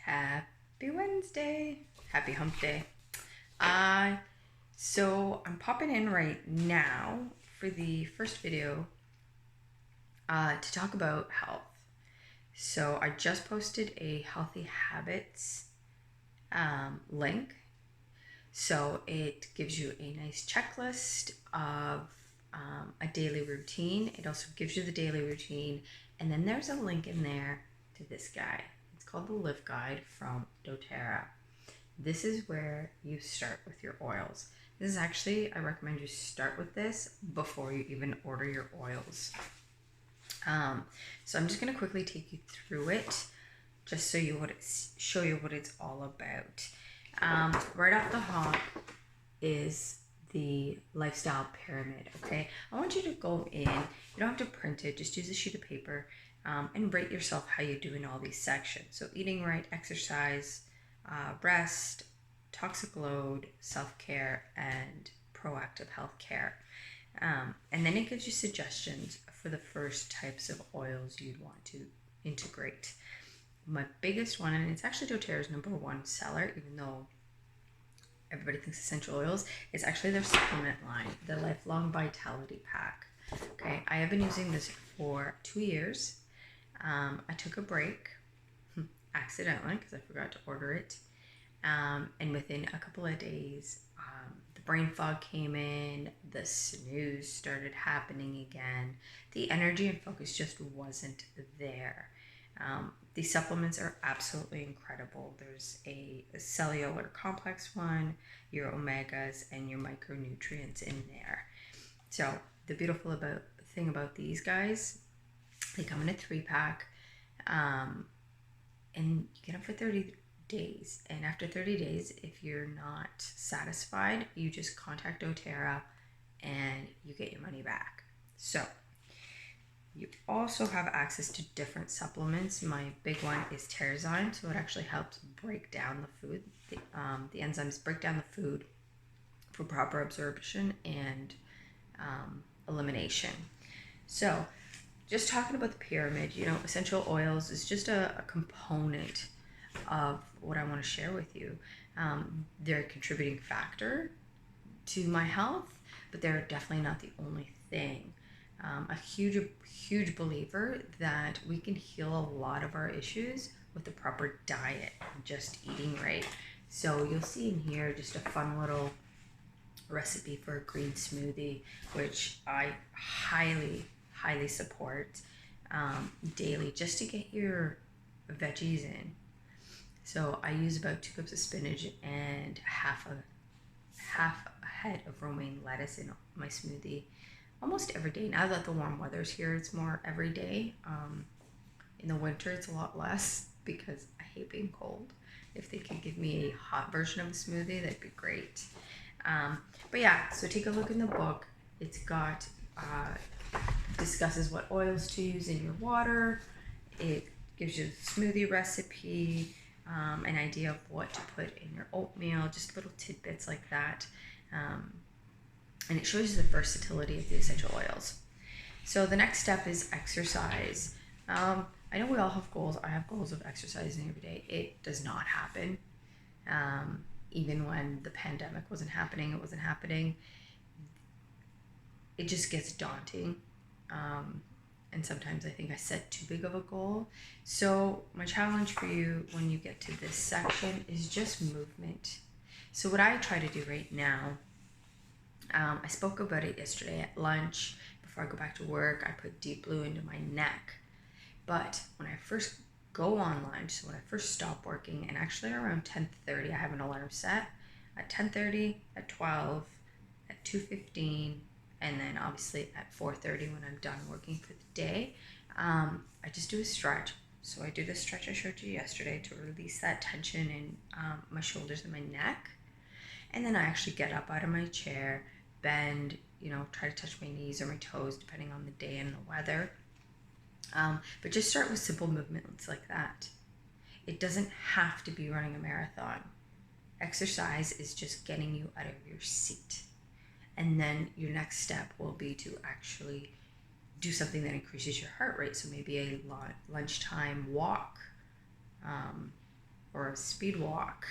Happy Wednesday. Happy hump day. So I'm popping in right now for the first video to talk about health. So I just posted a healthy habits link. So it gives you a nice checklist of a daily routine. It also gives you the daily routine. And then there's a link in there to this guy. It's called the Live Guide from doTERRA. This is where you start with your oils. This is actually, I recommend you start with this before you even order your oils. So I'm just going to quickly take you through it, just so show you what it's all about. Right off the hop is the lifestyle pyramid. Okay, I want you to go in. You don't have to print it. Just use a sheet of paper and rate yourself how you do in all these sections. So eating right, exercise, rest, toxic load, self-care, and proactive health care. And then it gives you suggestions for the first types of oils you'd want to integrate. My biggest one, and it's actually doTERRA's #1 seller, even though everybody thinks essential oils, is actually their supplement line, the Lifelong Vitality Pack. Okay, I have been using this for 2 years. I took a break accidentally because I forgot to order it. And within a couple of days, the brain fog came in, the snooze started happening again. The energy and focus just wasn't there. These supplements are absolutely incredible. There's a cellular complex one, your omegas, and your micronutrients in there. So the beautiful thing about these guys, they come in a 3-pack, and you get them for 30 days. And after 30 days, if you're not satisfied, you just contact doTERRA and you get your money back. So you also have access to different supplements. My big one is Terrazyme, so it actually helps break down the food. The enzymes break down the food for proper absorption and elimination. So just talking about the pyramid, essential oils is just a component of what I want to share with you. They're a contributing factor to my health, but they're definitely not the only thing. A huge believer that we can heal a lot of our issues with the proper diet, just eating right. So you'll see in here just a fun little recipe for a green smoothie, which I highly support daily, just to get your veggies in. So I use about 2 cups of spinach and half a head of romaine lettuce in my smoothie almost every day. Now that the warm weather's here, it's more every day. In the winter, it's a lot less because I hate being cold. If they could give me a hot version of a smoothie, that'd be great. But yeah, so take a look in the book. It's got discusses what oils to use in your water. It gives you the smoothie recipe, an idea of what to put in your oatmeal, just little tidbits like that. And it shows you the versatility of the essential oils. So the next step is exercise. I know we all have goals. I have goals of exercising every day. It does not happen. Even when the pandemic wasn't happening, it wasn't happening. It just gets daunting. And sometimes I think I set too big of a goal. So my challenge for you when you get to this section is just movement. So what I try to do right now, I spoke about it yesterday at lunch. Before I go back to work, I put Deep Blue into my neck. But when I first go on lunch, so when I first stop working, and actually around 10:30, I have an alarm set at 10:30, at 12, at 2:15, and then obviously at 4:30 when I'm done working for the day. I just do a stretch. So I do the stretch I showed you yesterday to release that tension in my shoulders and my neck. And then I actually get up out of my chair, bend, try to touch my knees or my toes depending on the day and the weather. But just start with simple movements like that. It doesn't have to be running a marathon. Exercise is just getting you out of your seat. And then your next step will be to actually do something that increases your heart rate. So maybe a lunchtime walk, or a speed walk.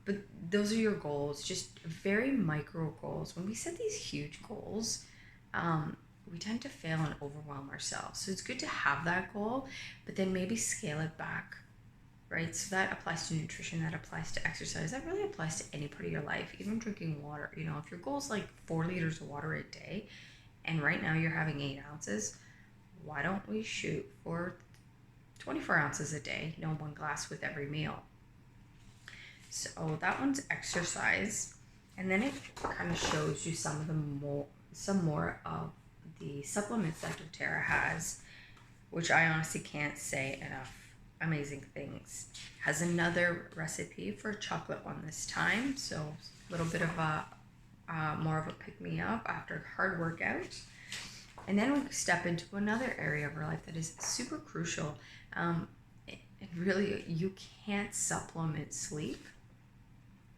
But those are your goals, just very micro goals. When we set these huge goals, we tend to fail and overwhelm ourselves. So it's good to have that goal, but then maybe scale it back, right? So that applies to nutrition, that applies to exercise, that really applies to any part of your life, even drinking water. You know, if your goal is like 4 liters of water a day, and right now you're having 8 ounces, why don't we shoot for 24 ounces a day? You know, 1 glass with every meal. So that one's exercise. And then it kind of shows you some more of the supplements that doTERRA has, which I honestly can't say enough amazing things. Has another recipe for a chocolate one this time, so a little bit of a more of a pick-me-up after a hard workout. And then we step into another area of our life that is super crucial. And really, you can't supplement sleep.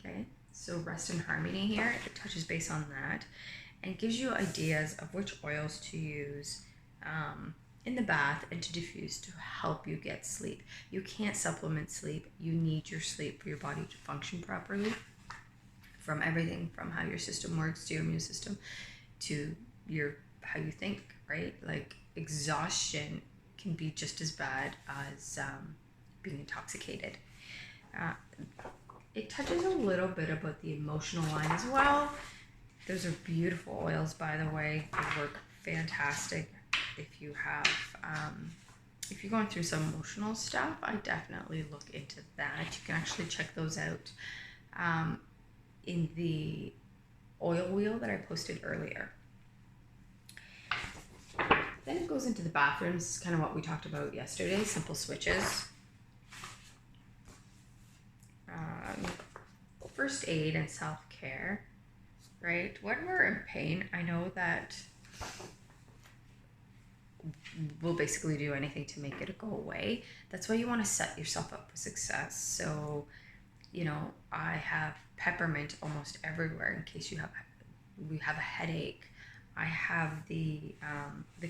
Okay, so Rest in Harmony here, it touches base on that and gives you ideas of which oils to use in the bath and to diffuse to help you get sleep. You can't supplement sleep. You need your sleep for your body to function properly, from everything from how your system works to your immune system to your how you think, right? Like exhaustion can be just as bad as being intoxicated. It touches a little bit about the emotional line as well. Those are beautiful oils, by the way. They work fantastic if you have, if you're going through some emotional stuff. I definitely look into that. You can actually check those out in the oil wheel that I posted earlier. Then it goes into the bathrooms. This is kind of what we talked about yesterday, simple switches. First aid and self-care, right? When we're in pain, I know that we'll basically do anything to make it go away. That's why you want to set yourself up for success. So, you know, I have peppermint almost everywhere in case we have a headache. I have the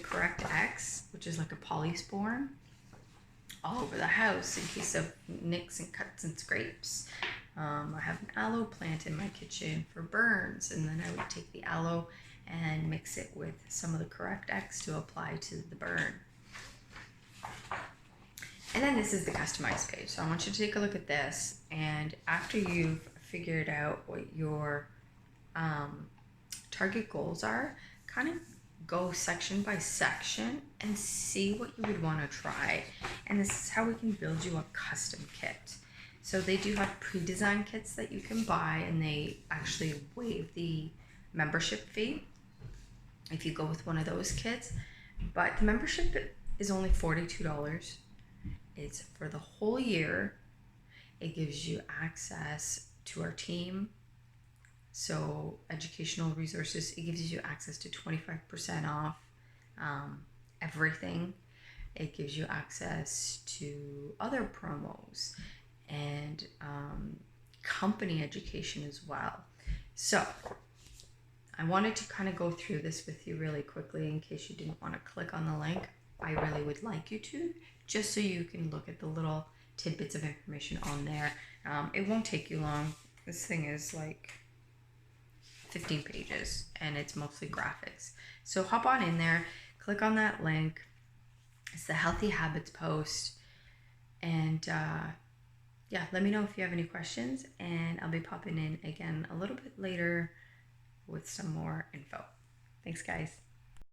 Correct X, which is like a polysporin, all over the house in case of nicks and cuts and scrapes. I have an aloe plant in my kitchen for burns, and then I would take the aloe and mix it with some of the Correct X to apply to the burn. And then this is the customized page. So I want you to take a look at this, and after you've figured out what your target goals are, kind of go section by section and see what you would want to try. And this is how we can build you a custom kit. So they do have pre-designed kits that you can buy, and they actually waive the membership fee if you go with one of those kits. But the membership is only $42. It's for the whole year. It gives you access to our team. So educational resources, it gives you access to 25% off everything. It gives you access to other promos and company education as well. So I wanted to kind of go through this with you really quickly in case you didn't want to click on the link. I really would like you to, just so you can look at the little tidbits of information on there. It won't take you long. This thing is like 15 pages and it's mostly graphics. So hop on in there, click on that link. It's the Healthy Habits post. And yeah, let me know if you have any questions, and I'll be popping in again a little bit later with some more info. Thanks, guys.